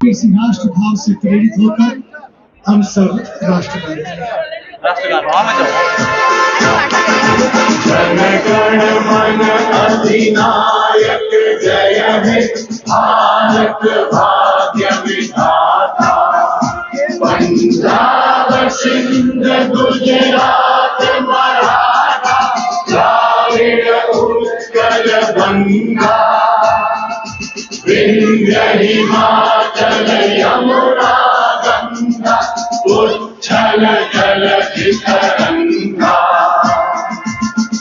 इसी राष्ट्र भाव से प्रेरित होकर हम सब राष्ट्रगान राष्ट्रगान वहां में जन गण मन अधिनायक जय हे भारत भाग्य विधाता। पंजाब सिंध गुजरात मराठा द्राविड़ उत्कल गंगा विंध्य हिमाचल यमुना गंगा उच्छल जलधि तरंगा।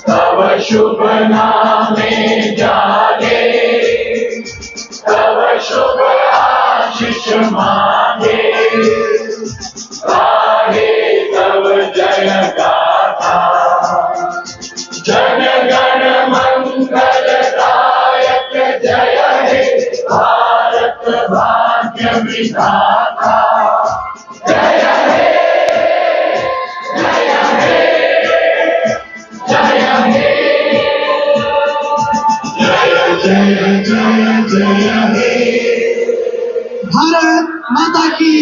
तव शुभ नामे जागे तव शुभ आशीष मांगे गाहे तव जय गाथा। जन गण मंगलदायक जय हे भारत भाग्य विधाता। जय हे जय हे जय हे जय जय जय जय हे। भारत माता की